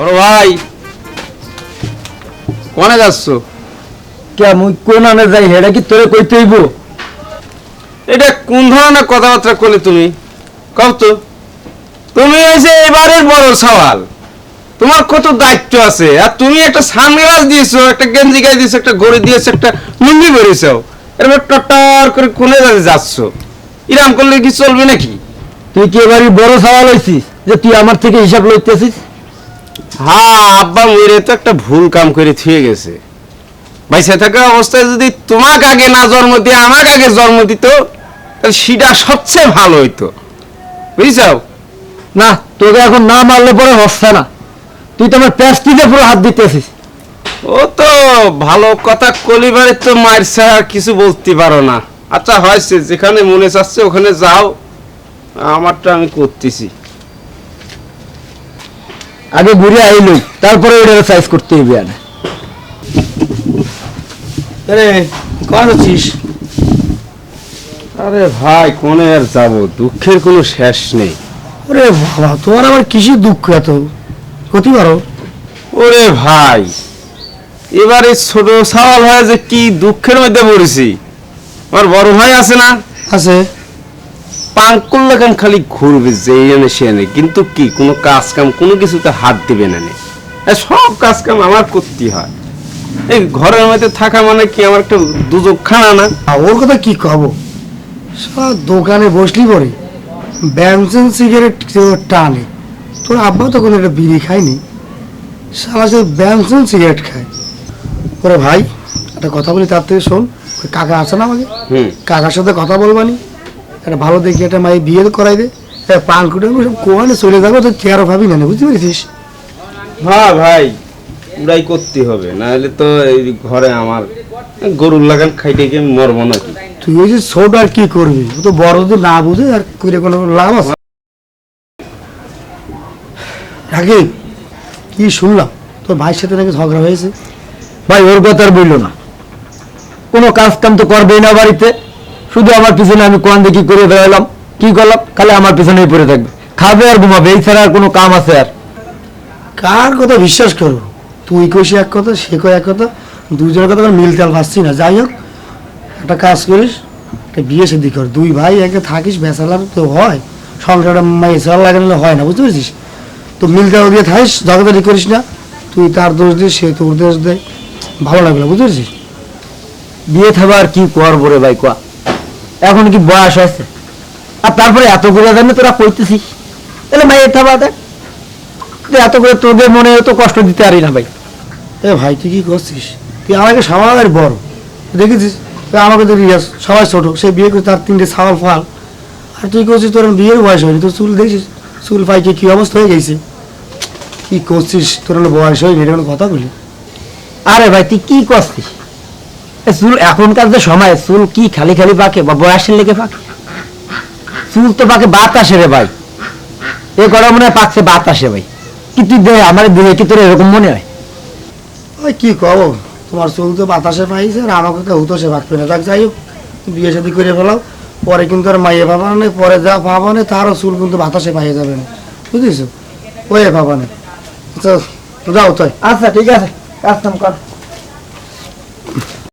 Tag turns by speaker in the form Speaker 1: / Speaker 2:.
Speaker 1: বড় ভাই কোনে যাচ্ছ?
Speaker 2: কে মুই কোন আনে যাই হেডা কি তোরে কইতে হইব?
Speaker 1: এটা কোন ধরনের কথাবার্তা করলে তুমি? কও তো, তুমি হয়েছে এবারের বড় সওয়াল, তোমার কত দায়িত্ব আছে। আর তুমি একটা সানগ্লাস দিয়েছো, একটা গেঞ্জি গায়ে দিয়েছো, একটা ঘড়ি দিয়েছো, একটা লুঙ্গি বেরিয়েছো, এরপর টটার করে কোনে যাচ্ছ। ইরাম করলে কি চলবে নাকি?
Speaker 2: তুই কি এবারই বড় সওয়াল হইছিস যে তুই আমার থেকে হিসাব লইতেছিস?
Speaker 1: হ্যাঁ, আব্বা মেরে তো একটা ভুল কাম করে থুয়ে গেছে। বাইসে থাকা অবস্থায় যদি তোমাকে আগে না জন্ম দিয়ে আমাকে আগে জন্ম দিত, তাহলে সেটা সবচেয়ে ভালো হইতো, বুঝছো?
Speaker 2: না, তোকে এখন না মারলে পরে হচ্ছে না। তুই তো আমার প্যাস্টিতে পুরো হাত দিতেছিস।
Speaker 1: ও তো ভালো কথা কলিবারে তো মায়ের ছাড়া আর কিছু বলতে পারো না। আচ্ছা হয়েছে, যেখানে মনে চাচ্ছে ওখানে যাও, আমারটা আমি করতেছি।
Speaker 2: আগে ঘুরে আইলই, তারপরে ওটা সাইজ করতে হইবে।
Speaker 3: আরে কখন আছিস?
Speaker 1: আরে ভাই কোনে আর যাবো, দুঃখের কোনো শেষ নেই।
Speaker 3: ওরে বাবা, তোমার আবার কিসের দুঃখ এত? ক্ষতি পারো?
Speaker 1: ওরে ভাই, এবারে ছোট সওয়াল হয়ে যে কি দুঃখের মধ্যে পড়েছি। আমার বড় ভাই আছে না,
Speaker 3: আছে।
Speaker 1: পাঙ্কুল লাগান খালি ঘুরবে যে এনে সে এনে, কিন্তু কি কোনো কাজ কাম কোনো কিছুতে হাত দিবে না। সব কাজ কাম আমার করতে হয়। এই ঘরের মধ্যে থাকা মানে কি আমার একটা দুজক খানা না?
Speaker 3: ওর কথা কি কব? সব দোকানে বসলি পরে ব্যানসন সিগারেট টানে। তোর আব্বা তো কোনো একটা বিড়ি খায়নি, সারা সে ব্যানসন সিগারেট খায়। ওরে ভাই, একটা কথা বলি, তার থেকে শোন। ওই কাকা আছে না আমাকে, কাকার সাথে কথা বলবানি, একটা ভালো দেখি একটা মাই বিয়ে করাই দে। পানকুটে সব কোয়ানে চলে যাবো, তো চেয়ারও ভাবি না, বুঝতে পেরেছিস?
Speaker 1: হ্যাঁ ভাই, উড়াই করতে হবে, না হলে তো এই ঘরে আমার গরুর লাগান খাইতে গিয়ে মরবো নাকি।
Speaker 3: তুই ওই যে ছোট আর কি করবি, ও তো বড় যদি না বুঝে আর করে কোনো লাভ আছে? রাকিব, কি শুনলাম তোর ভাইয়ের সাথে নাকি ঝগড়া হয়েছে?
Speaker 2: ভাই ওর কথা আর বললো না, কোনো কাজ কাম তো করবেই না বাড়িতে, শুধু আমার পিছনে আমি কোন দেখি করে বেড়ালাম, কি করলাম, খালি আমার পিছনেই পড়ে থাকবে, খাবে আর ঘুমাবে, এই ছাড়া আর কোনো কাম আছে? আর
Speaker 3: কার কথা বিশ্বাস করবো? তুই কইসি এক কথা, সে কয় এক কথা, দুজনের কথা মিলতে আর পারছি না। যাই হোক, একটা কাজ করিস, একটা বিয়ে শাদী কর, দুই ভাই একে থাকিস, বেচালার তো হয়, সংসারটা মেয়েছাড়া লাগালে হয় না, বুঝতে পেরেছিস? তো মিলতে দিয়ে থাকিস, ঝগড়াঝাটি করিস না। তুই তার দোষ দিস, সে তোর দোষ দেয়, ভালো লাগলো, বুঝতে পেরেছিস?
Speaker 2: বিয়ে থাকবে আর কি করবো রে ভাই, কোয়া এখন কি বয়স হয়েছে? আর তারপরে এত করে জানি তোরা কইতেছিস, তাহলে মায়ের থাবা দেখ, এত করে তোদের মনে তো কষ্ট দিতে পারি না ভাই।
Speaker 3: এ ভাই, তুই কি করছিস? তুই আমাকে সবার বড় দেখেছিস, তুই আমাকে দেখি সবাই ছোট, সে বিয়ে করে তার 3টে ছাওয়াল ফাল, আর তুই করছিস তোর বিয়ের বয়স হয়নি, তোর চুল দেখছিস, চুল পাইকে কি অবস্থা হয়ে গেছে। কি করছিস? তোর বয়স হয়নি, এটা কোনো কথা বলি?
Speaker 2: আরে ভাই তুই কি করছিস? চুল এখনকার যে সময়, চুল কি খালি খালি পাকে বা বয়সের লেগে পাকে? চুল তো পাকে বাতাসে রে ভাই, এ করা মনে হয় পাকছে বাতাসে ভাই। কি তুই দেখ আমার দেহে কি তোর এরকম মনে হয়?
Speaker 3: ওই কি কব, তোমার চুল তো বাতাসে পাইছে, আর আমাকে তো হুতোষে পাকবে না। যাক, যাই হোক, বিয়ে শাদী করে ফেলাও, পরে কিন্তু আর মাইয়ে পাবা না, পরে যা পাবা না তারও চুল কিন্তু বাতাসে পাইয়ে যাবে না, বুঝেছো? ওই পাবা না। আচ্ছা যাও তাই।
Speaker 2: আচ্ছা ঠিক আছে, কাজ কাম কর।